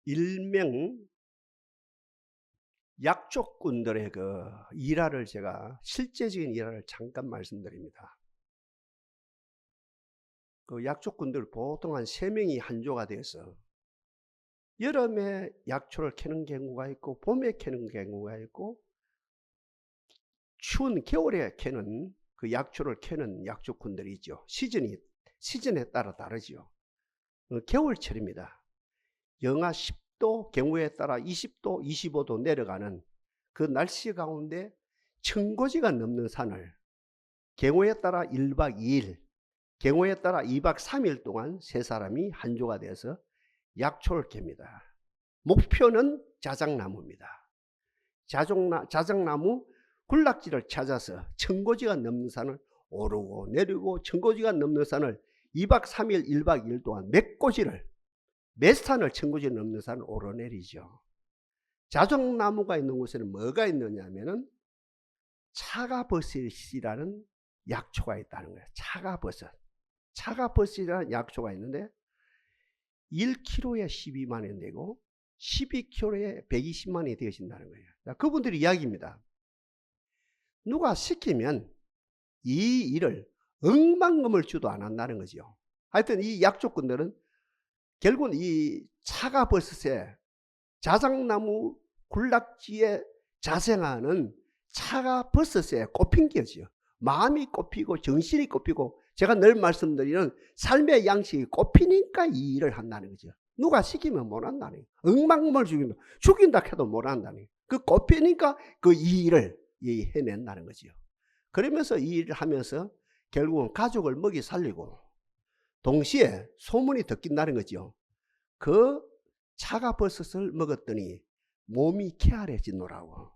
일명 약초꾼들의 그 일화를 제가 실제적인 일화를 잠깐 말씀드립니다. 그 약초꾼들 보통 한 3명이 한조가 돼서 여름에 약초를 캐는 경우가 있고 봄에 캐는 경우가 있고 추운 겨울에 캐는 그 약초를 캐는 약초꾼들이 있죠. 시즌에 따라 다르죠. 겨울철입니다. 영하 10도 경우에 따라 20도 25도 내려가는 그 날씨 가운데 1000고지가 넘는 산을 경우에 따라 1박 2일 경우에 따라 2박 3일 동안 세 사람이 한조가 돼서 약초를 캡니다. 목표는 자작나무입니다. 자작나무 군락지를 찾아서 1000고지가 넘는 산을 오르고 내리고 1000고지가 넘는 산을 2박 3일 1박 2일 동안 몇 산을 1000고지 넘는 산을 오르내리죠. 자작나무가 있는 곳에는 뭐가 있느냐 하면은 차가버섯이라는 약초가 있다는 거예요. 차가버섯이라는 약초가 있는데 1kg에 12만 원 되고 12kg에 120만 원이 되어진다는 거예요. 그분들의 이야기입니다. 누가 시키면 이 일을 억만금을 주도 안 한다는 거죠. 하여튼 이 약초꾼들은 결국은 이 차가버섯에 자작나무 군락지에 자생하는 차가버섯에 꼽힌 거죠. 마음이 꼽히고 정신이 꼽히고 제가 늘 말씀드리는 삶의 양식이 꼽히니까 이 일을 한다는 거죠. 누가 시키면 못 한다는 거예요. 억만금을 죽인다 해도 못 한다는 거예요. 그 꼽히니까 그 이 일을 해낸다는 거죠. 그러면서 이 일을 하면서 결국은 가족을 먹이 살리고 동시에 소문이 듣긴다는 거죠. 그 차가버섯을 먹었더니 몸이 쾌활해지노라고.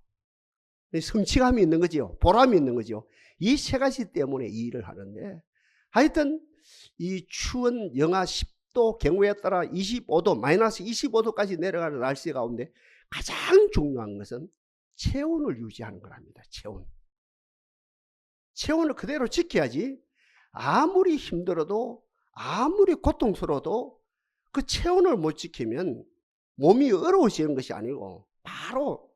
성취감이 있는 거죠. 보람이 있는 거죠. 이 세 가지 때문에 이 일을 하는데 하여튼 이 추운 영하 10도 경우에 따라 25도 마이너스 25도까지 내려가는 날씨 가운데 가장 중요한 것은 체온을 유지하는 거랍니다. 체온을 그대로 지켜야지 아무리 힘들어도 아무리 고통스러워도 그 체온을 못 지키면 몸이 얼어지는 것이 아니고 바로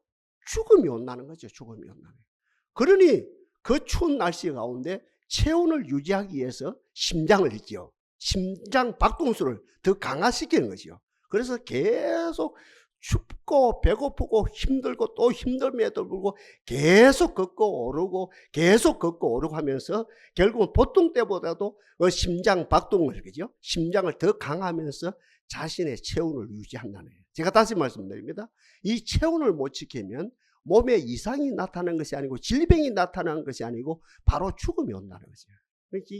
죽음이 온다는 거죠. 죽음이 온다는 거예요. 그러니 그 추운 날씨 가운데 체온을 유지하기 위해서 심장을 했죠. 심장 박동수를 더 강화시키는 거죠. 그래서 계속 춥고 배고프고 힘들고 또 힘듦에도 불구하고 계속 걷고 오르고 계속 걷고 오르고 하면서 결국은 보통 때보다도 심장 박동을 그죠? 심장을 더 강하면서 자신의 체온을 유지한다는 거예요. 제가 다시 말씀드립니다. 이 체온을 못 지키면 몸에 이상이 나타나는 것이 아니고 질병이 나타나는 것이 아니고 바로 죽음이 온다는 거죠.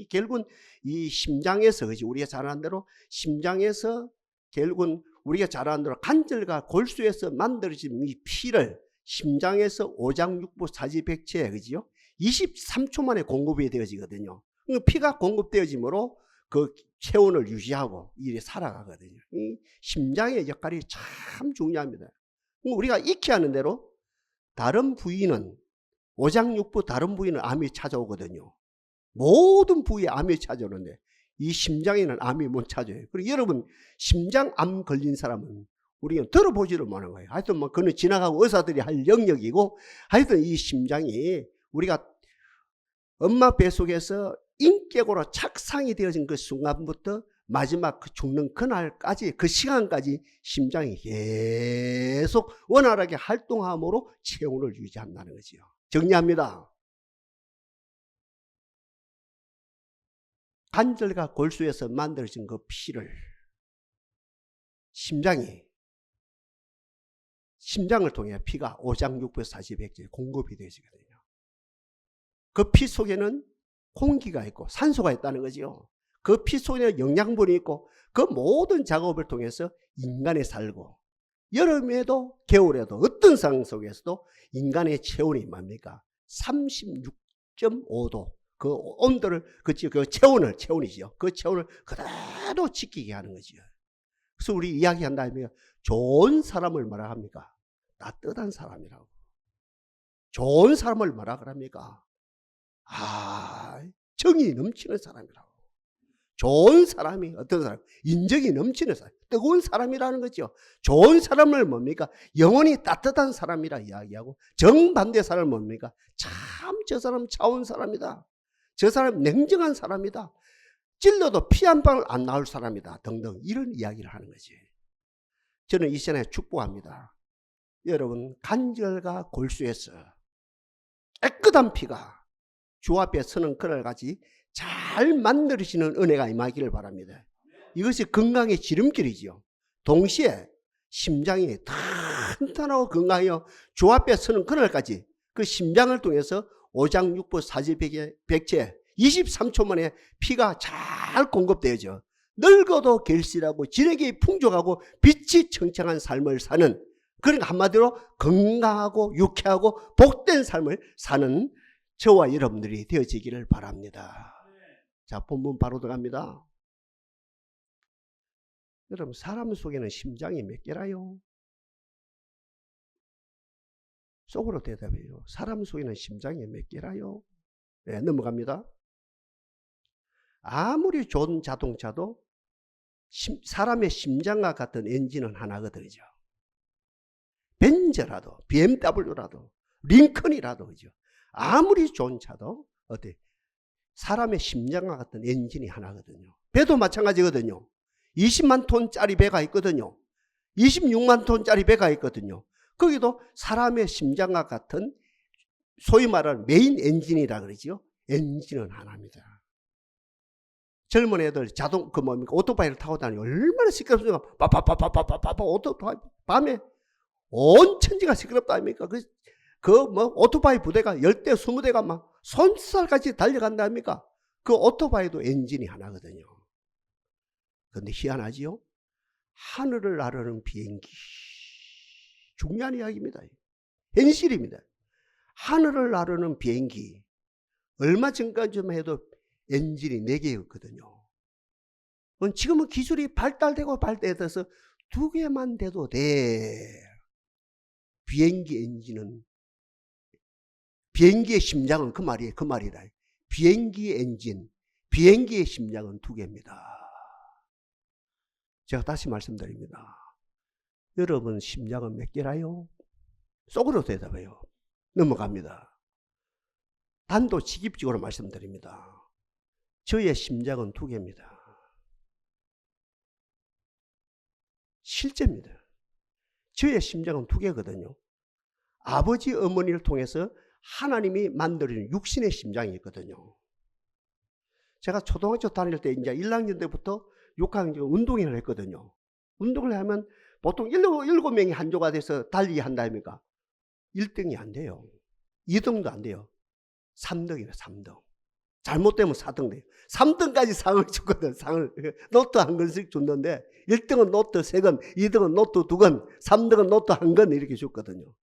결국은 이 심장에서 우리가 잘 아는 대로 심장에서 결국은 우리가 잘 아는 대로 관절과 골수에서 만들어진 이 피를 심장에서 오장육부 사지백체 그지요? 23초 만에 공급이 되어지거든요. 피가 공급되어지므로 그 체온을 유지하고 일이 살아가거든요. 이 심장의 역할이 참 중요합니다. 우리가 익히 아는 대로 다른 부위는 오장육부 다른 부위는 암이 찾아오거든요. 모든 부위에 암이 찾아오는데 이 심장에는 암이 못 찾아요. 그리고 여러분 심장암 걸린 사람은 우리가 들어보지를 못하는 거예요. 하여튼 뭐 그는 지나가고 의사들이 할 영역이고 하여튼 이 심장이 우리가 엄마 뱃속에서 인격으로 착상이 되어진 그 순간부터 마지막 그 죽는 그날까지 그 시간까지 심장이 계속 원활하게 활동함으로 체온을 유지한다는 거죠. 정리합니다. 관절과 골수에서 만들어진 그 피를 심장을 통해 피가 오장육부 사지백제에 공급이 되어지거든요. 그 피 속에는 공기가 있고 산소가 있다는 거죠. 그 피 속에 영양분이 있고 그 모든 작업을 통해서 인간이 살고 여름에도 겨울에도 어떤 상황 속에서도 인간의 체온이 뭡니까? 36.5도 그 온도를 그 체온이죠. 그 체온을 그대로 지키게 하는 거죠. 그래서 우리 이야기한다면 좋은 사람을 뭐라 합니까? 따뜻한 사람이라고. 좋은 사람을 뭐라 그럽니까? 정이 넘치는 사람이라고. 좋은 사람이 어떤 사람? 인정이 넘치는 사람, 뜨거운 사람이라는 거죠. 좋은 사람을 뭡니까? 영혼이 따뜻한 사람이라 이야기하고, 정반대 사람은 뭡니까? 참 저 사람 차운 사람이다. 저 사람 냉정한 사람이다. 찔러도 피 한 방울 안 나올 사람이다. 등등 이런 이야기를 하는 거지. 저는 이 시간에 축복합니다. 여러분 간절과 골수에서 깨끗한 피가 주 앞에 서는 그날같이 잘 만들어지는 은혜가 임하기를 바랍니다. 이것이 건강의 지름길이지요. 동시에 심장이 탄탄하고 건강하여 주 앞에 서는 그날까지 그 심장을 통해서 오장육부 사지백체 23초 만에 피가 잘 공급되어져 늙어도 결실하고 진액이 풍족하고 빛이 청청한 삶을 사는, 그러니까 한마디로 건강하고 유쾌하고 복된 삶을 사는 저와 여러분들이 되어지기를 바랍니다. 자, 본문 바로 들어갑니다. 여러분 사람 속에는 심장이 몇 개라요? 속으로 대답해요. 사람 속에는 심장이 몇 개라요? 네, 넘어갑니다. 아무리 좋은 자동차도 사람의 심장과 같은 엔진은 하나거든요. 벤츠라도 BMW라도 링컨이라도 그죠. 아무리 좋은 차도 어때? 사람의 심장과 같은 엔진이 하나거든요. 배도 마찬가지거든요. 20만 톤짜리 배가 있거든요. 26만 톤짜리 배가 있거든요. 거기도 사람의 심장과 같은 소위 말하는 메인 엔진이라 그러죠. 엔진은 하나입니다. 젊은 애들 오토바이를 타고 다니고 얼마나 시끄럽습니까? 빠빠빠빠빠빠빠 오토바이 밤에 온 천지가 시끄럽다 아닙니까? 오토바이 부대가 10대 20대가 막 손살같이 달려간다 아닙니까? 그 오토바이도 엔진이 하나거든요. 그런데 희한하지요? 하늘을 나르는 비행기. 중요한 이야기입니다. 현실입니다. 하늘을 나르는 비행기. 얼마 전까지만 해도 엔진이 4개였거든요. 지금은 기술이 발달되고 발달돼서 2개만 돼도 돼. 비행기 엔진은, 비행기의 심장은 그 말이에요. 그 말이다. 비행기 엔진, 비행기의 심장은 2개입니다. 제가 다시 말씀드립니다. 여러분 심장은 몇 개라요? 속으로 대답해요. 넘어갑니다. 단도직입적으로 말씀드립니다. 저의 심장은 2개입니다. 실제입니다. 저의 심장은 2개거든요. 아버지 어머니를 통해서 하나님이 만들어준 육신의 심장이 있거든요. 제가 초등학교 다닐 때 이제 1학년 때부터 6학년 운동회를 했거든요. 운동을 하면 보통 7명이 한 조가 돼서 달리기 한다 아닙니까? 1등이 안 돼요. 2등도 안 돼요. 3등이에요. 3등. 잘못되면 4등 돼요. 3등까지 상을 줬거든. 상을 노트 한 권씩 줬는데 1등은 노트 3권, 2등은 노트 2권, 3등은 노트 1권 이렇게 줬거든요.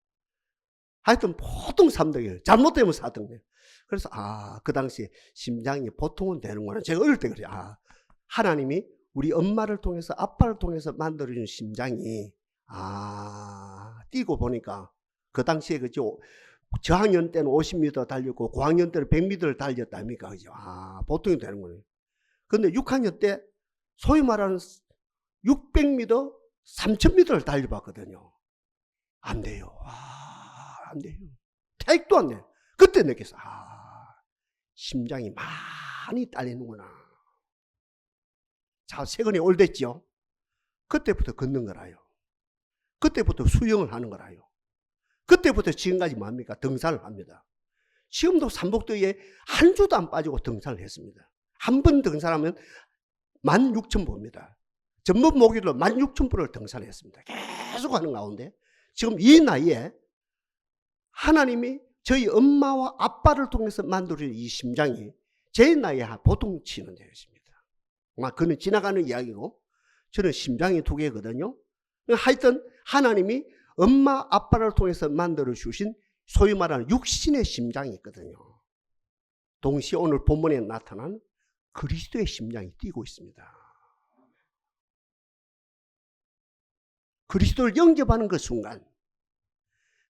하여튼 보통 3등이에요. 잘못되면 4등 돼요. 그래서 그 당시에 심장이 보통은 되는구나. 제가 어릴 때 그래요. 하나님이 우리 엄마를 통해서 아빠를 통해서 만들어준 심장이 뛰고 보니까 그 당시에 그죠. 저학년 때는 50m 달렸고 고학년 때는 100m를 달렸다 아닙니까? 그죠? 보통이 되는 거예요. 근데 6학년 때 소위 말하는 600m, 3000m를 달려봤거든요. 안 돼요. 안 돼요. 택도 안 돼요. 그때 느꼈어. 심장이 많이 딸리는구나. 자, 세근이 올됐죠? 그때부터 걷는 거라요. 그때부터 수영을 하는 거라요. 그때부터 지금까지 뭡니까? 등산을 합니다. 지금도 삼복더위에 한 주도 안 빠지고 등산을 했습니다. 한 번 등산하면 16,000보입니다. 전번 목요일로 16,000보를 등산했습니다. 계속 하는 가운데 지금 이 나이에 하나님이 저희 엄마와 아빠를 통해서 만들어진 이 심장이 제 나이에 보통 치는 되었습니다. 그는 지나가는 이야기고 저는 심장이 2개거든요. 하여튼 하나님이 엄마 아빠를 통해서 만들어 주신 소위 말하는 육신의 심장이 있거든요. 동시에 오늘 본문에 나타난 그리스도의 심장이 뛰고 있습니다. 그리스도를 영접하는 그 순간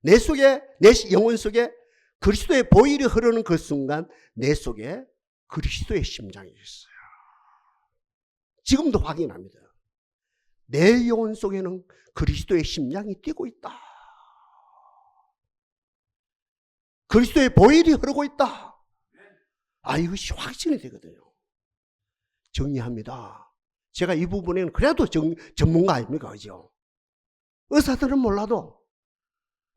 내 속에, 내 영혼 속에 그리스도의 보혈이 흐르는 그 순간 내 속에 그리스도의 심장이 있어요. 지금도 확인합니다. 내 영혼 속에는 그리스도의 심장이 뛰고 있다. 그리스도의 보혈이 흐르고 있다. 이것이 확신이 되거든요. 정리합니다. 제가 이 부분에는 그래도 전문가 아닙니까? 그죠? 의사들은 몰라도,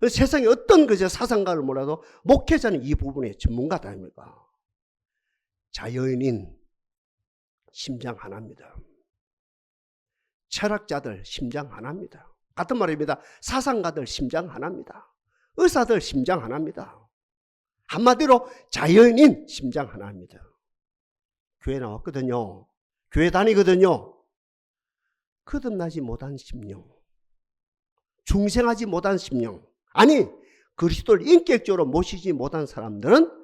세상에 어떤 사상가를 몰라도 목회자는 이 부분에 전문가다 아닙니까? 자연인 심장 하나입니다. 철학자들 심장 하나입니다. 같은 말입니다. 사상가들 심장 하나입니다. 의사들 심장 하나입니다. 한마디로 자연인 심장 하나입니다. 교회 나왔거든요. 교회 다니거든요. 거듭나지 못한 심령, 중생하지 못한 심령, 아니 그리스도를 인격적으로 모시지 못한 사람들은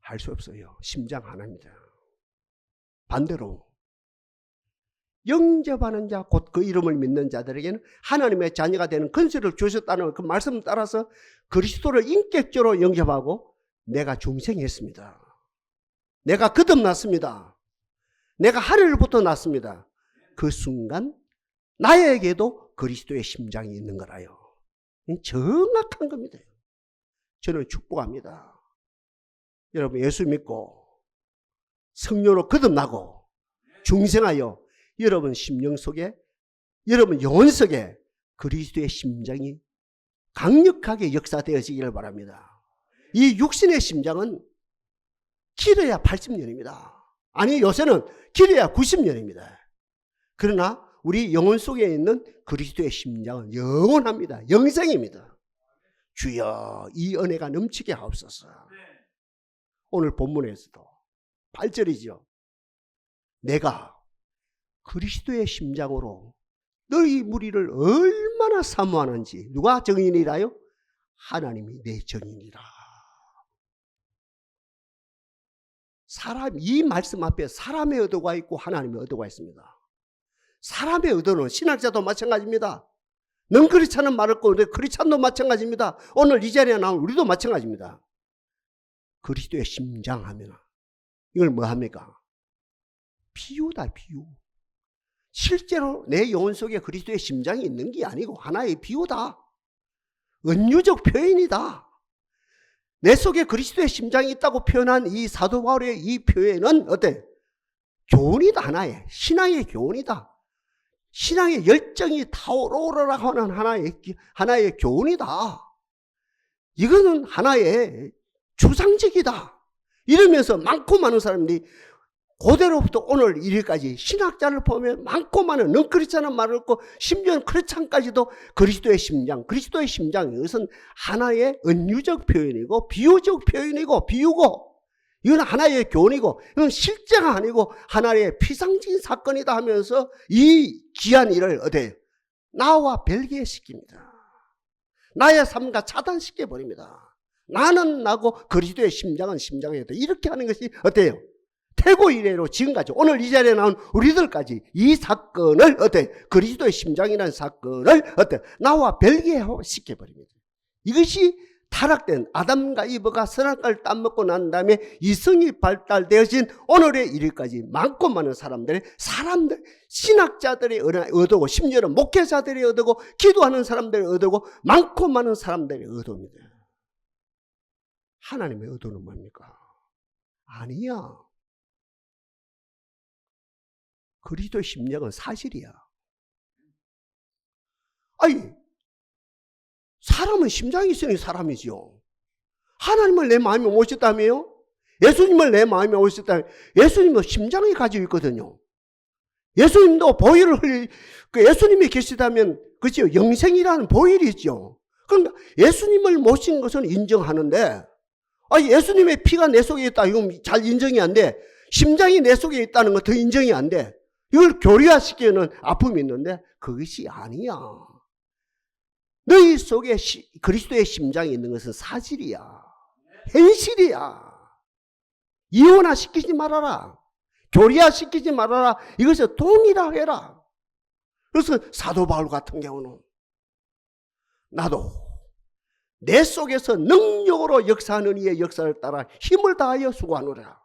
할 수 없어요. 심장 하나입니다. 반대로 영접하는 자, 곧 그 이름을 믿는 자들에게는 하나님의 자녀가 되는 권세를 주셨다는 그 말씀을 따라서 그리스도를 인격적으로 영접하고 내가 중생했습니다. 내가 거듭났습니다. 내가 하늘로부터 났습니다. 그 순간 나에게도 그리스도의 심장이 있는 거라요. 정확한 겁니다. 저는 축복합니다. 여러분 예수 믿고 성령으로 거듭나고 중생하여 여러분 심령 속에, 여러분 영혼 속에 그리스도의 심장이 강력하게 역사되어지기를 바랍니다. 이 육신의 심장은 길어야 80년입니다. 아니 요새는 길어야 90년입니다. 그러나 우리 영혼 속에 있는 그리스도의 심장은 영원합니다. 영생입니다. 주여 이 은혜가 넘치게 하옵소서. 오늘 본문에서도 8절이죠. 내가 그리스도의 심장으로 너희 무리를 얼마나 사모하는지. 누가 정인이라요? 하나님이 내 정인이라. 이 말씀 앞에 사람의 의도가 있고 하나님의 의도가 있습니다. 사람의 의도는 신학자도 마찬가지입니다. 넌 그렇지 않은 말을 고 크리스찬도 마찬가지입니다. 오늘 이 자리에 나온 우리도 마찬가지입니다. 그리스도의 심장 하면 이걸 뭐 합니까? 비유다, 비유. 실제로 내 영혼 속에 그리스도의 심장이 있는 게 아니고 하나의 비유다. 은유적 표현이다. 내 속에 그리스도의 심장이 있다고 표현한 이 사도 바울의 이 표현은 어때? 교훈이다. 신앙의 교훈이다. 신앙의 열정이 타오르라고 하는 하나의 교훈이다. 이거는 하나의 추상적이다. 이러면서 많고 많은 사람들이 고대로부터 오늘 이르기까지 신학자를 보면 많고 많은 넌 그렇지 않은 말을 했고 심지어는 크리스찬까지도 그리스도의 심장, 그리스도의 심장이 이것은 하나의 은유적 표현이고 비유적 표현이고 비유고 이건 하나의 교훈이고 이건 실제가 아니고 하나의 피상적인 사건이다 하면서 이 귀한 일을 어때요? 나와 별개시킵니다. 나의 삶과 차단시켜버립니다. 나는 나고 그리스도의 심장은 심장이다. 이렇게 하는 것이 어때요? 태고 이래로 지금까지 오늘 이 자리에 나온 우리들까지 이 사건을 어때? 그리스도의 심장이라는 사건을 어때? 나와 별개시켜버립니다. 이것이 타락된 아담과 이브가 선악과를 따먹고 난 다음에 이성이 발달되어진 오늘의 일일까지 많고 많은 사람들, 신학자들이 얻고 심지어는 목회자들이 얻고 기도하는 사람들이 얻고 많고 많은 사람들이 얻습니다. 하나님의 의도는 뭡니까? 아니야. 그리스도의 심령은 사실이야. 사람은 심장이 있으니 사람이지요. 하나님을 내 마음에 모셨다며요? 예수님을 내 마음에 모셨다며? 예수님도 심장이 가지고 있거든요. 예수님도 보혈을 예수님이 계시다면 그죠? 영생이라는 보혈이 있죠. 그러니까 예수님을 모신 것은 인정하는데 예수님의 피가 내 속에 있다. 이건 잘 인정이 안 돼. 심장이 내 속에 있다는 건 더 인정이 안 돼. 이걸 교리화시키는 아픔이 있는데 그것이 아니야. 너희 속에 그리스도의 심장이 있는 것은 사실이야. 현실이야. 이원화시키지 말아라. 교리화시키지 말아라. 이것을 동일화해라. 그래서 사도 바울 같은 경우는 나도 내 속에서 능력으로 역사하는 이의 역사를 따라 힘을 다하여 수고하노라.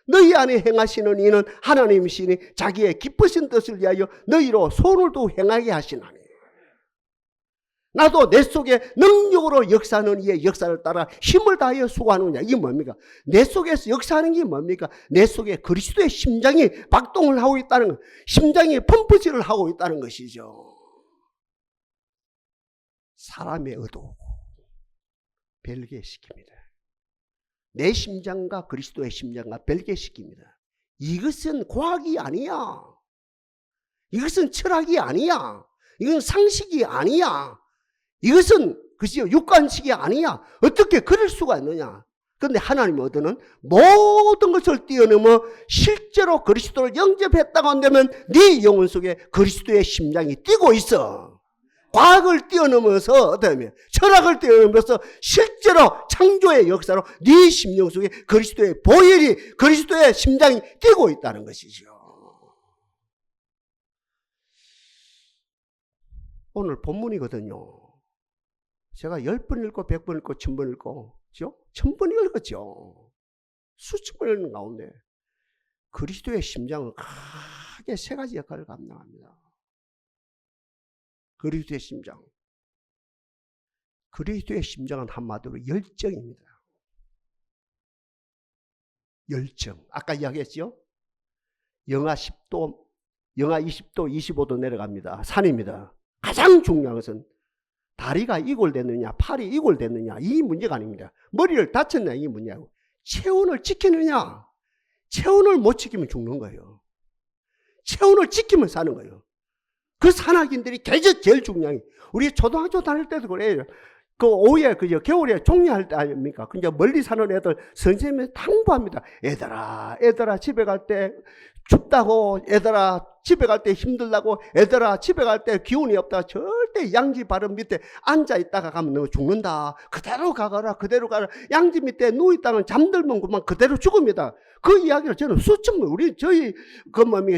너희 안에 행하시는 이는 하나님이시니 자기의 기쁘신 뜻을 위하여 너희로 손을 두 행하게 하시나니. 나도 내 속에 능력으로 역사하는 이의 역사를 따라 힘을 다하여 수고하느냐. 이게 뭡니까? 내 속에서 역사하는 게 뭡니까? 내 속에 그리스도의 심장이 박동을 하고 있다는 것, 심장이 펌프질을 하고 있다는 것이죠. 사람의 의도 별개시킵니다. 내 심장과 그리스도의 심장과 별개시킵니다. 이것은 과학이 아니야. 이것은 철학이 아니야. 이건 상식이 아니야. 이것은 그죠? 육관식이 아니야. 어떻게 그럴 수가 있느냐. 그런데 하나님의 의도는 모든 것을 뛰어넘어 실제로 그리스도를 영접했다고 한다면 네 영혼 속에 그리스도의 심장이 뛰고 있어. 과학을 뛰어넘어서 어떠면 철학을 뛰어넘어서 실제로 창조의 역사로 네 심령 속에 그리스도의 보혈이, 그리스도의 심장이 뛰고 있다는 것이죠. 오늘 본문이거든요. 제가 10번 읽고 100번 읽고 1000번 읽고, 그죠? 1000번 읽었죠. 수천 번 읽는 가운데 그리스도의 심장은 크게 세 가지 역할을 감당합니다. 그리스도의 심장. 그리스도의 심장은 한마디로 열정입니다. 열정. 아까 이야기했죠? 영하 10도, 영하 20도, 25도 내려갑니다. 산입니다. 가장 중요한 것은 다리가 이골됐느냐, 팔이 이골됐느냐, 이 문제가 아닙니다. 머리를 다쳤느냐, 이 문제고. 체온을 지키느냐, 체온을 못 지키면 죽는 거예요. 체온을 지키면 사는 거예요. 그 산악인들이 제일 중요한 게, 우리 초등학교 다닐 때도 그래요. 그 오후에, 겨울에 종례할 때 아닙니까? 그냥 멀리 사는 애들 선생님이 당부합니다. 애들아, 집에 갈 때 춥다고, 애들아, 집에 갈 때 힘들다고, 애들아, 집에 갈 때 기운이 없다. 절대 양지 바른 밑에 앉아 있다가 가면 너 죽는다. 그대로 가거라. 양지 밑에 누워있다면 잠들면 그만 그대로 죽습니다. 그 이야기를 저는 수천 번, 저희,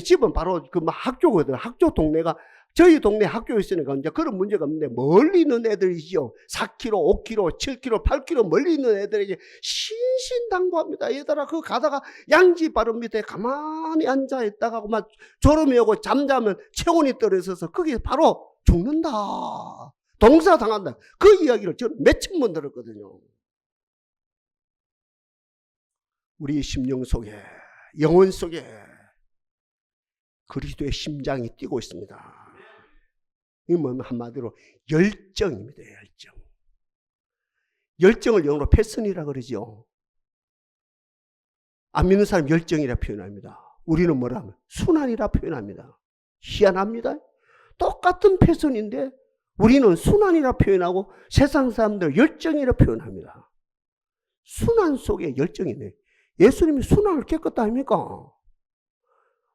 집은 바로 학교거든. 학교 동네가, 저희 동네 학교에 있으니까 이제 그런 문제가 없는데, 멀리 있는 애들이죠. 4km, 5km, 7km, 8km 멀리 있는 애들에게 신신당부합니다. 얘들아, 그 가다가 양지 바른 밑에 가만히 앉아 있다가 막 졸음이 오고 잠자면 체온이 떨어져서 거기 바로 죽는다. 동사당한다. 그 이야기를 저는 몇천 번 들었거든요. 우리 심령 속에, 영혼 속에 그리스도의 심장이 뛰고 있습니다. 이게 뭐냐면 한마디로 열정입니다. 열정. 열정을 영어로 패션이라 그러죠. 안 믿는 사람 열정이라 표현합니다. 우리는 뭐라 하면 순환이라 표현합니다. 희한합니다. 똑같은 패션인데 우리는 순환이라 표현하고 세상 사람들 열정이라 표현합니다. 순환 속에 열정이네. 예수님이 순환을 겪었다 아닙니까?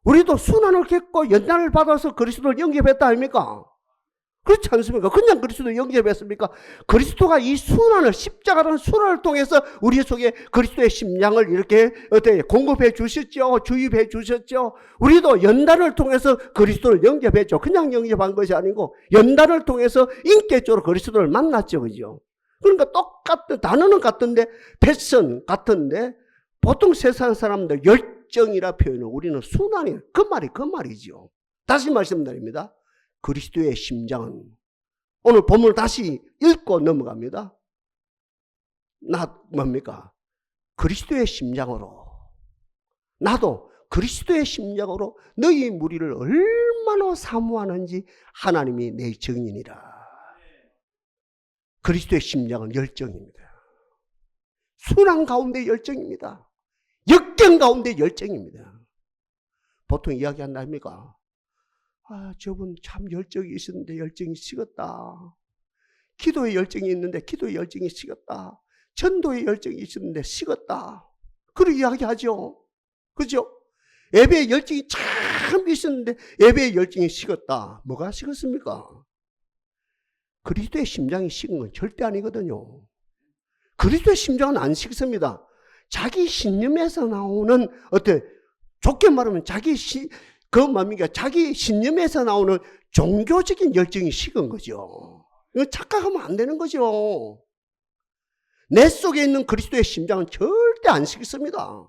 우리도 순환을 겪고 연단을 받아서 그리스도를 영접했다 아닙니까? 그렇지 않습니까? 그냥 그리스도를 영접했습니까? 그리스도가 이 순환을, 십자가라는 순환을 통해서 우리 속에 그리스도의 심장을 이렇게 공급해 주셨죠. 주입해 주셨죠. 우리도 연단을 통해서 그리스도를 영접했죠. 그냥 영접한 것이 아니고 연단을 통해서 인격적으로 그리스도를 만났죠. 그죠? 그러니까 똑같은, 단어는 같은데 패션 같은데 보통 세상 사람들 열정이라 표현을 우리는 순환이, 그 말이죠. 다시 말씀드립니다. 그리스도의 심장은, 오늘 본문을 다시 읽고 넘어갑니다. 뭡니까? 그리스도의 심장으로, 나도 그리스도의 심장으로 너희 무리를 얼마나 사모하는지 하나님이 내 증인이라. 그리스도의 심장은 열정입니다. 순환 가운데 열정입니다. 역경 가운데 열정입니다. 보통 이야기한다 합니까? 저분 참 열정이 있었는데 열정이 식었다. 기도의 열정이 있는데 기도의 열정이 식었다. 전도의 열정이 있었는데 식었다. 그런 이야기하죠. 그죠? 예배의 열정이 참 있었는데 예배의 열정이 식었다. 뭐가 식었습니까? 그리스도의 심장이 식은 건 절대 아니거든요. 그리스도의 심장은 안 식습니다. 자기 신념에서 나오는 좋게 말하면 자기 신념에서 나오는 종교적인 열정이 식은 거죠. 이거 착각하면 안 되는 거죠. 내 속에 있는 그리스도의 심장은 절대 안 식습니다.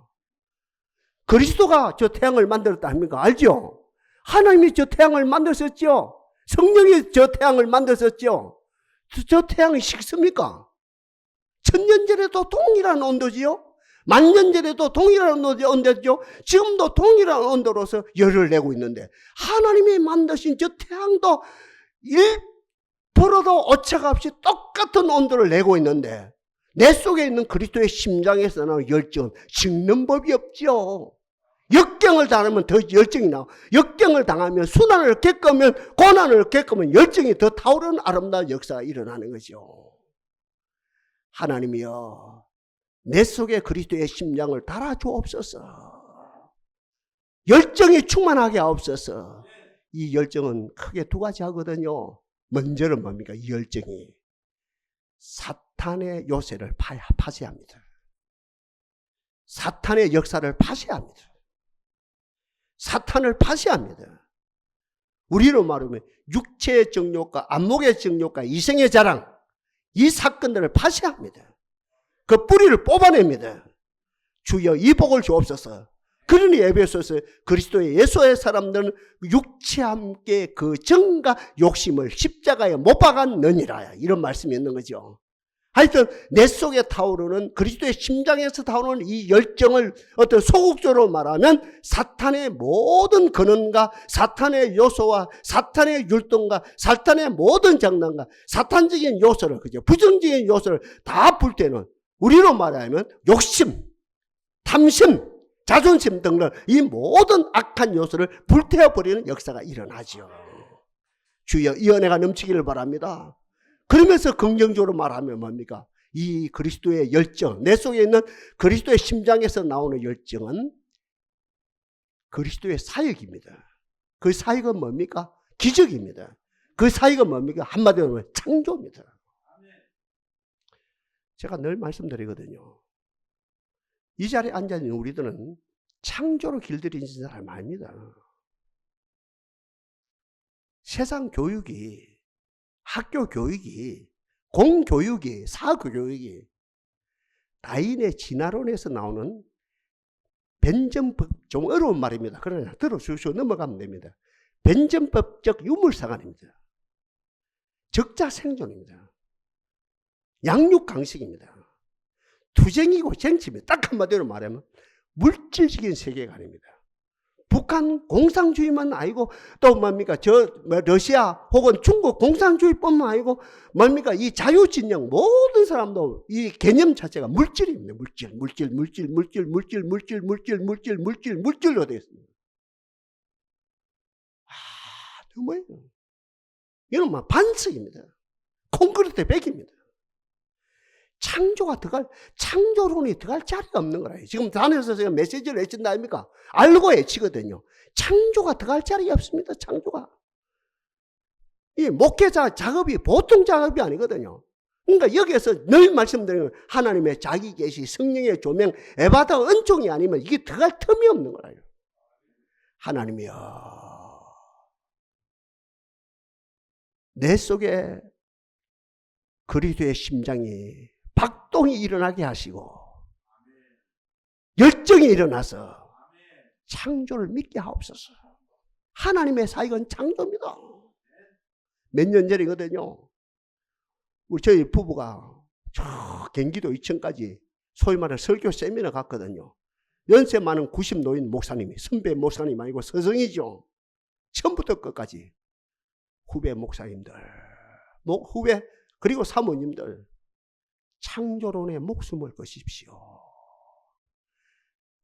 그리스도가 저 태양을 만들었다 아닙니까? 알죠? 하나님이 저 태양을 만드셨죠? 성령이 저 태양을 만드셨죠? 저 태양이 식습니까? 천년전에도 동일한 온도지요? 만년전에도 동일한 온도죠? 지금도 동일한 온도로서 열을 내고 있는데, 하나님이 만드신 저 태양도 1%도 오차가 없이 똑같은 온도를 내고 있는데, 내 속에 있는 그리스도의 심장에서 나오는 열정은 식는 법이 없죠. 역경을 당하면 더 열정이 나와. 역경을 당하면, 순환을 겪으면, 고난을 겪으면 열정이 더 타오르는 아름다운 역사가 일어나는 거죠. 하나님이여, 내 속에 그리스도의 심장을 달아주옵소서. 열정이 충만하게 하옵소서. 이 열정은 크게 두 가지 하거든요. 먼저는 뭡니까? 이 열정이 사탄의 요새를 파쇄합니다. 사탄의 역사를 파쇄합니다. 사탄을 파쇄합니다. 우리로 말하면 육체의 정욕과 안목의 정욕과 이생의 자랑, 이 사건들을 파쇄합니다. 그 뿌리를 뽑아냅니다. 주여 이 복을 주옵소서. 그러니 에베소서 그리스도의 예수의 사람들은 육체와 함께 그 정과 욕심을 십자가에 못 박았느니라, 이런 말씀이 있는 거죠. 하여튼 내 속에 타오르는 그리스도의 심장에서 타오르는 이 열정을 어떤 소극적으로 말하면 사탄의 모든 근원과 사탄의 요소와 사탄의 율동과 사탄의 모든 장난과 사탄적인 요소를, 그죠? 부정적인 요소를 다 불태우는, 우리로 말하면 욕심, 탐심, 자존심 등을, 이 모든 악한 요소를 불태워버리는 역사가 일어나죠. 주여 이 은혜가 넘치기를 바랍니다. 그러면서 긍정적으로 말하면 뭡니까? 이 그리스도의 열정, 내 속에 있는 그리스도의 심장에서 나오는 열정은 그리스도의 사역입니다. 그 사역은 뭡니까? 기적입니다. 그 사역은 뭡니까? 한마디로 하면 창조입니다. 제가 늘 말씀드리거든요. 이 자리에 앉아있는 우리들은 창조로 길들이는 사람 아닙니다. 세상 교육이, 학교 교육이, 공교육이, 사교육이 다인의 진화론에서 나오는 변전법, 좀 어려운 말입니다. 그러나 들어주시고 넘어가면 됩니다. 변전법적 유물상한입니다. 적자생존입니다. 양육강식입니다. 투쟁이고 쟁취입니다. 딱 한마디로 말하면 물질적인 세계관입니다. 북한 공산주의만 아니고 또 뭡니까? 러시아 혹은 중국 공산주의뿐만 아니고 뭡니까? 이 자유진영 모든 사람도 이 개념 자체가 물질입니다. 물질로 되어 있습니다. 뭐예요? 이건 막 반석입니다. 콘크리트 백입니다. 창조론이 들어갈 자리가 없는 거라요. 지금 단에서 제가 메시지를 외친다 아닙니까? 알고 외치거든요. 창조가 들어갈 자리가 없습니다. 창조가. 이 목회자 작업이 보통 작업이 아니거든요. 그러니까 여기에서 늘 말씀드리는 하나님의 자기 계시, 성령의 조명, 에바다 은총이 아니면 이게 들어갈 틈이 없는 거라요. 하나님이여, 내 속에 그리스도의 심장이 박동이 일어나게 하시고 열정이 일어나서 창조를 믿게 하옵소서. 하나님의 사역은 창조입니다. 몇 년 전이거든요. 저희 부부가 저 경기도 이천까지 소위 말하는 설교 세미나 갔거든요. 연세 많은 90 노인 목사님이, 선배 목사님 아니고 서성이죠. 처음부터 끝까지 후배 목사님들, 후배 그리고 사모님들, 창조론에 목숨을 거십시오.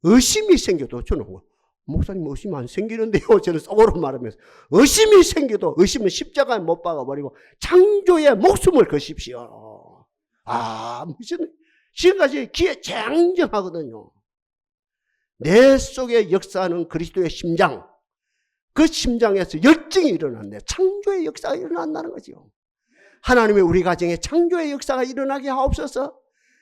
의심이 생겨도, 저는 목사님 의심 안 생기는데요, 저는 속으로 말하면서, 의심이 생겨도 의심은 십자가에 못 박아버리고 창조에 목숨을 거십시오. 무슨 지금까지 귀에 쟁쟁하거든요. 내 속에 역사하는 그리스도의 심장, 그 심장에서 열정이 일어났네. 창조의 역사가 일어난다는 거죠. 하나님의 우리 가정에 창조의 역사가 일어나게 하옵소서.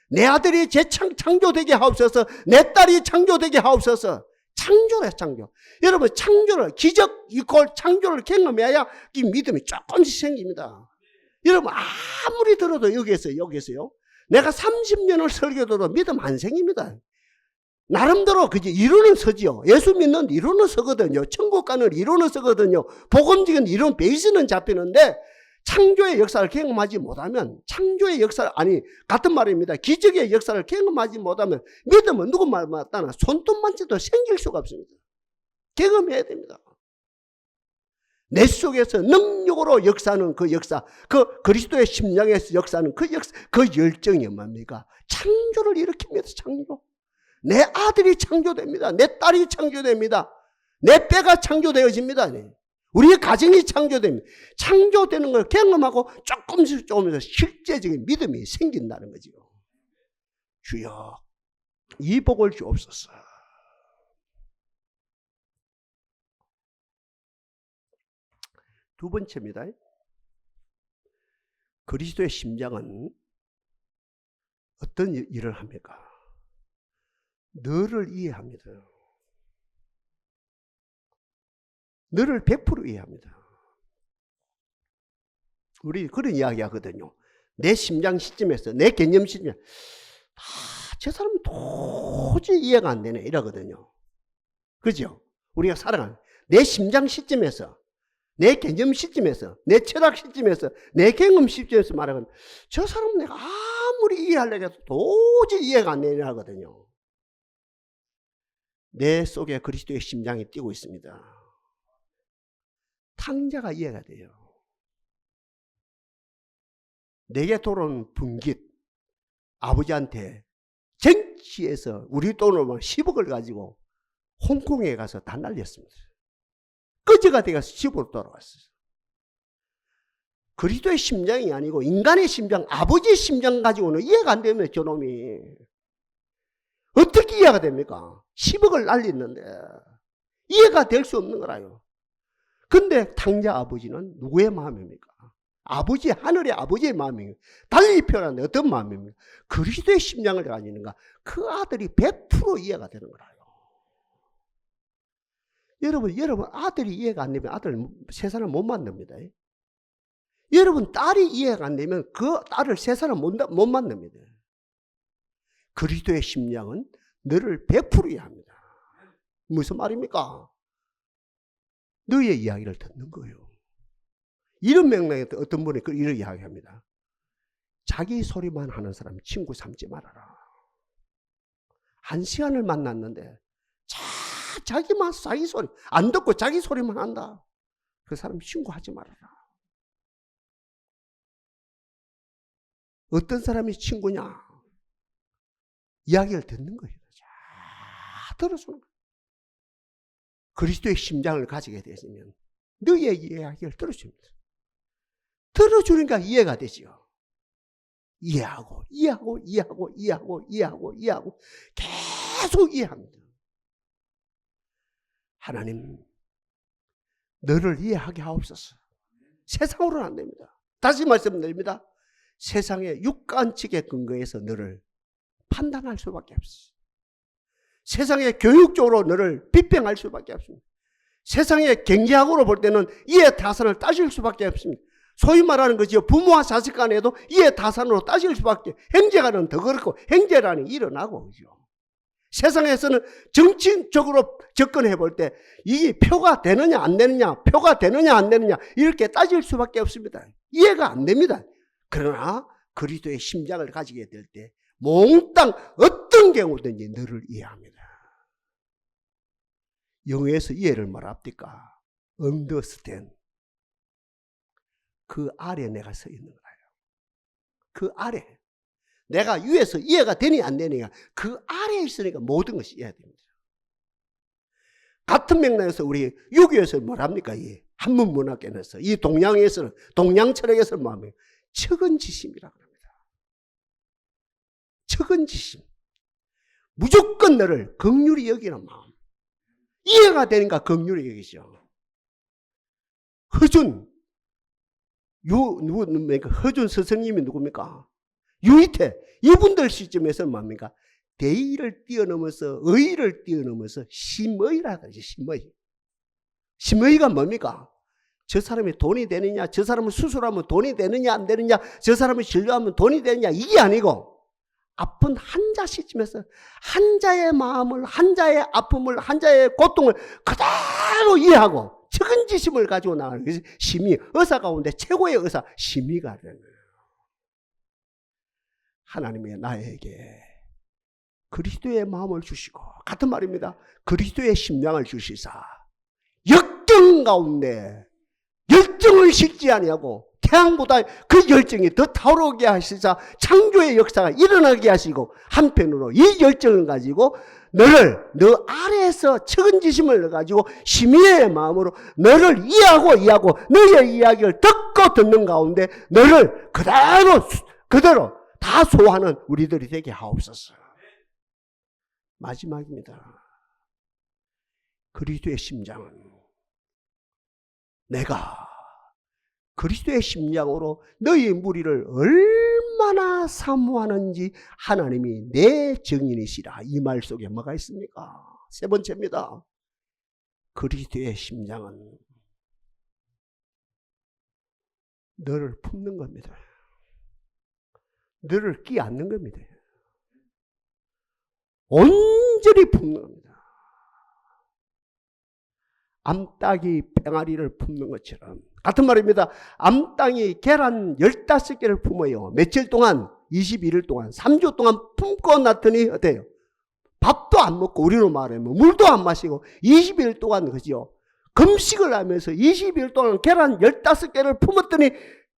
내 아들이 창조되게 하옵소서. 내 딸이 창조되게 하옵소서. 창조래, 창조. 여러분, 창조를, 기적 이꼴 창조를 경험해야 이 믿음이 조금씩 생깁니다. 여러분, 아무리 들어도 여기에서요. 내가 30년을 설교해도 믿음 안 생깁니다. 나름대로 그지 이론은 서지요. 예수 믿는 이론은 서거든요. 천국 가는 이론은 서거든요. 복음적인 이론 베이스는 잡히는데 창조의 역사를 경험하지 못하면 창조의 역사를 같은 말입니다. 기적의 역사를 경험하지 못하면 믿음은 누구 말 맞다나 손톱만치도 생길 수가 없습니다. 경험해야 됩니다. 내 속에서 능력으로 역사하는 그 역사, 그 그리스도의 심장에서 역사하는 그 역사, 그 열정이 뭡니까? 창조를 일으킵니다. 창조. 내 아들이 창조됩니다. 내 딸이 창조됩니다. 내 뼈가 창조되어집니다. 우리의 가정이 창조됩니다. 창조되는 걸 경험하고 조금씩 실제적인 믿음이 생긴다는 거죠. 주여, 이 복을 주옵소서. 두 번째입니다. 그리스도의 심장은 어떤 일을 합니까? 너를 이해합니다. 너를 100% 이해합니다. 우리 그런 이야기 하거든요. 내 심장 시점에서, 내 개념 시점에서 저 사람은 도저히 이해가 안 되네 이러거든요. 그죠? 우리가 살아가는 내 심장 시점에서, 내 개념 시점에서, 내 철학 시점에서, 내 경험 시점에서 말하면 저 사람은 내가 아무리 이해하려고 해도 도저히 이해가 안 되네 하거든요. 내 속에 그리스도의 심장이 뛰고 있습니다. 탕자가 이해가 돼요. 내게 돌아온 분깃, 아버지한테 정치에서 우리 돈으로 10억을 가지고 홍콩에 가서 다 날렸습니다. 꺼져가 돼가서 집으로 돌아왔어요. 그리스도의 심장이 아니고 인간의 심장, 아버지의 심장 가지고는 이해가 안 되면 저놈이 어떻게 이해가 됩니까? 10억을 날렸는데 이해가 될 수 없는 거라요. 근데 탕자 아버지는 누구의 마음입니까? 아버지, 하늘의 아버지의 마음입니다. 달리 표현하는데 어떤 마음입니까? 그리스도의 심장을 가지는가? 그 아들이 100% 이해가 되는 거라요. 여러분 아들이 이해가 안 되면 아들 세상을 못 만듭니다. 여러분 딸이 이해가 안 되면 그 딸을 세상을 못 만듭니다. 그리스도의 심장은 너를 100% 이해합니다. 무슨 말입니까? 너의 이야기를 듣는 거예요. 이런 맥락에서 어떤 분이 이런 이야기합니다. 자기 소리만 하는 사람 친구 삼지 말아라. 1시간을 만났는데 자기만 자기 소리 안 듣고 자기 소리만 한다. 그 사람 친구하지 말아라. 어떤 사람이 친구냐? 이야기를 듣는 거예요. 잘 들어주는 거예요. 그리스도의 심장을 가지게 되시면 너의 이야기를 들어줍니다. 들어주니까 이해가 되죠. 이해하고 계속 이해합니다. 하나님, 너를 이해하게 하옵소서. 세상으로는 안 됩니다. 다시 말씀드립니다. 세상의 육간칙에 근거해서 너를 판단할 수밖에 없어요. 세상의 교육적으로 너를 비평할 수밖에 없습니다. 세상의 경제학으로 볼 때는 이해 타산을 따질 수밖에 없습니다. 소위 말하는 거죠. 부모와 자식 간에도 이해 타산으로 따질 수밖에. 형제간은 더 그렇고 형제란이 일어나고 그죠. 세상에서는 정치적으로 접근해 볼 때 이게 표가 되느냐 안 되느냐, 표가 되느냐 안 되느냐 이렇게 따질 수밖에 없습니다. 이해가 안 됩니다. 그러나 그리스도의 심장을 가지게 될 때 몽땅 어떤 경우든지 너를 이해합니다. 영어에서 이해를 말합니까? understand. 그 아래 내가 서 있는 거예요. 그 아래. 내가 위에서 이해가 되니 안 되느냐. 그 아래에 있으니까 모든 것이 이해됩니다. 같은 맥락에서 우리 유교에서 뭐랍니까? 이 한문문학계에서 이 동양에서는 동양철학에서는 뭐합니까? 측은지심이라고 합니다. 측은지심. 무조건 너를 긍휼히 여기는 마음. 이해가 되니까 긍휼히 여기죠. 허준 허준 스승님이 누굽니까? 유이태. 이분들 시점에서는 뭡니까? 대의를 뛰어넘어서 의의를 뛰어넘어서 심의라 그러지. 심의가 뭡니까? 저 사람이 돈이 되느냐, 저 사람을 수술하면 돈이 되느냐 안 되느냐, 저 사람을 진료하면 돈이 되느냐 이게 아니고 아픈 한 자 시점에서 한 자의 마음을, 한 자의 아픔을, 한 자의 고통을 그대로 이해하고 책임지심을 가지고 나가는 것이 심의, 의사 가운데 최고의 의사 심의가 되는 거예요. 하나님이 나에게 그리스도의 마음을 주시고, 같은 말입니다. 그리스도의 심장을 주시사 역경 가운데 열정을 식지 아니하고 태양보다 그 열정이 더 타오르게 하시자 창조의 역사가 일어나게 하시고, 한편으로 이 열정을 가지고 너를 너 아래에서 책임지심을 가지고 심의의 마음으로 너를 이해하고 너의 이야기를 듣는 가운데 너를 그대로 다 소화하는 우리들이 되게 하옵소서. 마지막입니다. 그리스도의 심장은 내가 그리스도의 심장으로 너희 무리를 얼마나 사모하는지 하나님이 내 증인이시라. 이 말 속에 뭐가 있습니까? 세 번째입니다. 그리스도의 심장은 너를 품는 겁니다. 너를 끼안는 겁니다. 온전히 품는 겁니다. 암탉이 뺑아리를 품는 것처럼, 같은 말입니다. 암탉이 계란 15개를 품어요. 며칠 동안, 21일 동안, 3주 동안 품고 났더니 어때요? 밥도 안 먹고, 우리로 말하면 물도 안 마시고 20일 동안, 그죠? 금식을 하면서 20일 동안 계란 15개를 품었더니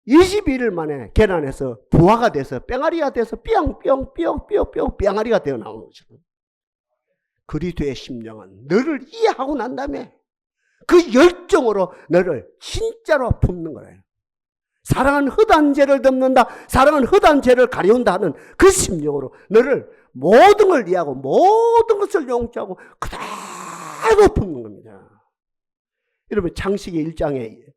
21일 만에 계란에서 부화가 돼서 뺑아리가 돼서 뿅뿅뿅뿅뿅 뺑아리가 되어 나오는 거죠. 그리스도의 심령은 너를 이해하고 난 다음에 그 열정으로 너를 진짜로 품는 거예요. 사랑은 헛한 죄를 덮는다, 사랑은 헛한 죄를 가려운다 하는 그 심령으로 너를 모든 걸 이해하고 모든 것을 용서하고 그대로 품는 겁니다. 여러분, 창세기 1장에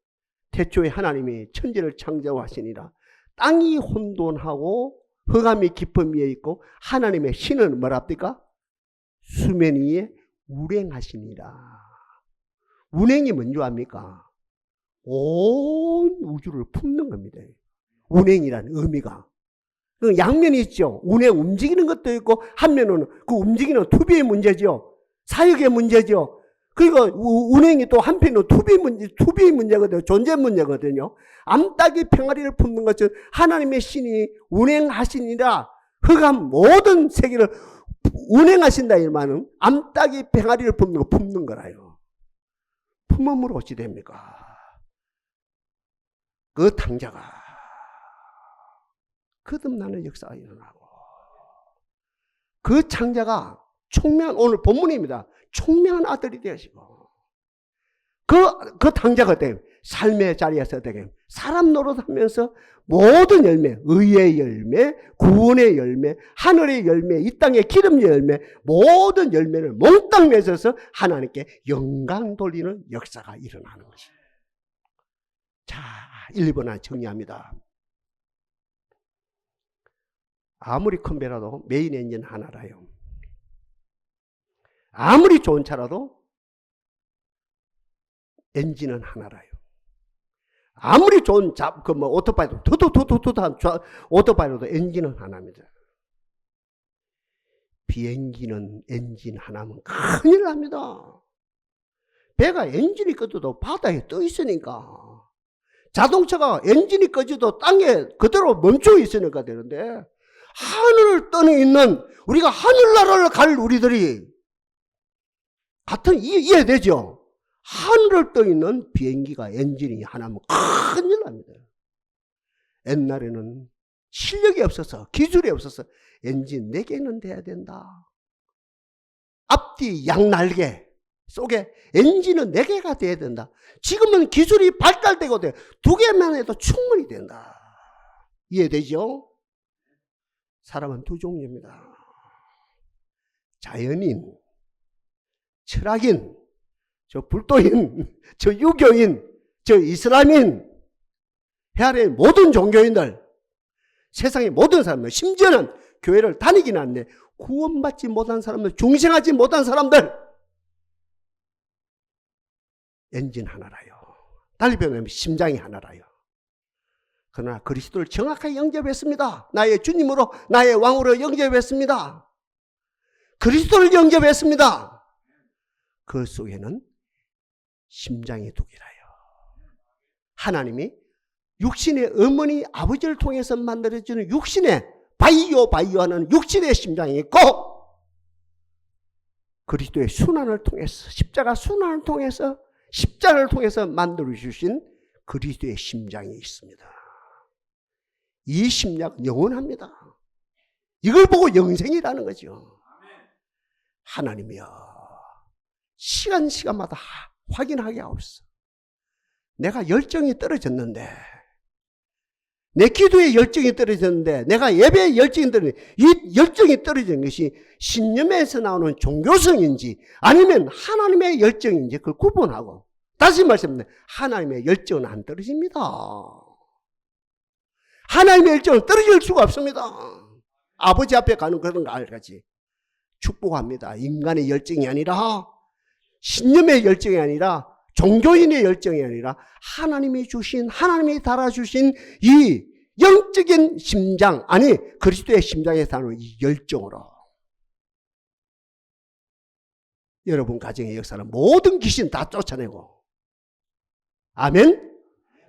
태초에 하나님이 천지를 창조하시니라 땅이 혼돈하고 흑암이 깊음 위에 있고 하나님의 신은 뭐랍니까? 수면 위에 운행하시니라. 운행이 뭔지 압니까? 온 우주를 품는 겁니다. 운행이라는 의미가. 양면이 있죠. 운행, 움직이는 것도 있고, 한면은 그 움직이는 투비의 문제죠. 사역의 문제죠. 그리고 운행이 또 한편으로 투비의 문제거든요. 존재 문제거든요. 암탉이 팽아리를 품는 것처럼 하나님의 신이 운행하시니라. 흑암 모든 세계를 운행하신다 이 말은 암탉이 팽아리를 품는 거라요. 품음으로 어찌 됩니까? 그 탕자가 거듭나는 역사가 일어나고, 그 창자가 총명한, 오늘 본문입니다. 총명한 아들이 되시고, 그 탕자가 되고 삶의 자리에서 되게 사람 노릇하면서 모든 열매, 의의 열매, 구원의 열매, 하늘의 열매, 이 땅의 기름의 열매, 모든 열매를 몽땅 맺어서 하나님께 영광 돌리는 역사가 일어나는 것이에요. 자, 1, 2번 정리합니다. 아무리 큰 배라도 메인 엔진 하나라요. 아무리 좋은 차라도 엔진은 하나라요. 아무리 좋은 오토바이도 도도도도도한 오토바이로도 엔진은 하나입니다. 비행기는 엔진 하나면 큰일 납니다. 배가 엔진이 꺼져도 바다에 떠 있으니까, 자동차가 엔진이 꺼져도 땅에 그대로 멈춰 있으니까 되는데, 하늘을 떠는 있는 우리가 하늘나라를 갈 우리들이 같은 이해되죠? 하늘을 떠 있는 비행기가 엔진이 하나면 큰일 납니다. 옛날에는 실력이 없어서, 기술이 없어서 엔진 4개는 돼야 된다. 앞뒤 양날개 속에 엔진은 4개가 돼야 된다. 지금은 기술이 발달되고 2개만 해도 충분히 된다. 이해되죠? 사람은 두 종류입니다. 자연인, 철학인, 저 불도인, 저 유교인, 저 이슬람인, 해아래 모든 종교인들, 세상의 모든 사람들, 심지어는 교회를 다니긴 하는데 구원받지 못한 사람들, 중생하지 못한 사람들, 엔진 하나라요. 달리 표현하면 심장이 하나라요. 그러나 그리스도를 정확하게 영접했습니다. 나의 주님으로, 나의 왕으로 영접했습니다. 그리스도를 영접했습니다. 그 속에는 심장의 독이라요. 하나님이 육신의 어머니 아버지를 통해서 만들어지는 육신의 바이오하는 육신의 심장이 있고, 그리스도의 순환을 통해서, 십자가 순환을 통해서, 십자가를 통해서 만들어주신 그리스도의 심장이 있습니다. 이 심장은 영원합니다. 이걸 보고 영생이라는 거죠. 하나님이여, 시간마다 확인하게 하옵소서. 내가 열정이 떨어졌는데, 내 기도에 열정이 떨어졌는데, 내가 예배에 열정이 떨어졌는데, 이 열정이 떨어진 것이 신념에서 나오는 종교성인지 아니면 하나님의 열정인지 그걸 구분하고, 다시 말씀드립니다. 하나님의 열정은 안 떨어집니다. 하나님의 열정은 떨어질 수가 없습니다. 아버지 앞에 가는 그런 거 알같이 축복합니다. 인간의 열정이 아니라, 신념의 열정이 아니라, 종교인의 열정이 아니라 하나님이 주신, 하나님이 달아주신 이 영적인 심장, 아니 그리스도의 심장에 사는 이 열정으로 여러분 가정의 역사는 모든 귀신 다 쫓아내고, 아멘?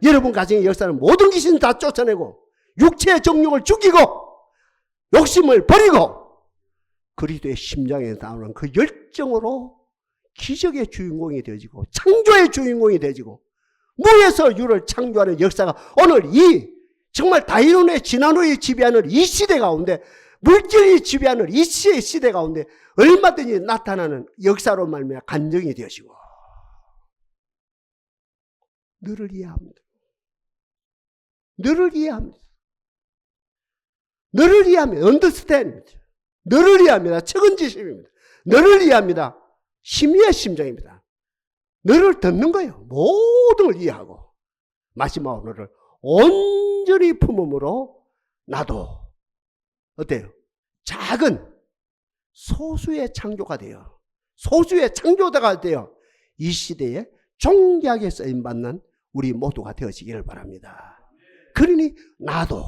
여러분 가정의 역사는 모든 귀신 다 쫓아내고, 육체의 정욕을 죽이고 욕심을 버리고 그리스도의 심장에 나오는 그 열정으로 기적의 주인공이 되어지고 창조의 주인공이 되어지고 무에서 유를 창조하는 역사가 오늘 이 정말 다이론의 진화론이 지배하는 이 시대 가운데, 물질이 지배하는 이 시대 가운데 얼마든지 나타나는 역사로 말미암아 간증이 되어지고, 너를 이해합니다. 너를 이해합니다. 너를 이해합니다. understand. 너를 이해합니다. 측은지심입니다. 너를 이해합니다. 심의의 심정입니다. 너를 듣는 거예요. 모든 걸 이해하고 마지막 너를 온전히 품음으로 나도 어때요? 작은 소수의 창조가 돼요. 소수의 창조자가 돼요. 이 시대에 종기하게 쓰임받는 우리 모두가 되어지기를 바랍니다. 그러니 나도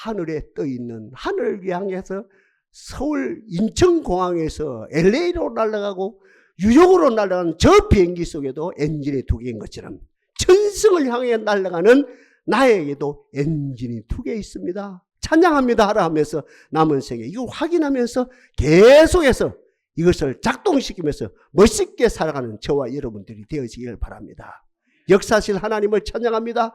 하늘에 떠있는, 하늘을 향해서 서울 인천공항에서 LA로 날아가고 뉴욕으로 날아가는 저 비행기 속에도 엔진이 2개인 것처럼 천성을 향해 날아가는 나에게도 엔진이 2개 있습니다. 찬양합니다 하라 하면서 남은 생에 이걸 확인하면서 계속해서 이것을 작동시키면서 멋있게 살아가는 저와 여러분들이 되어지길 바랍니다. 역사실 하나님을 찬양합니다.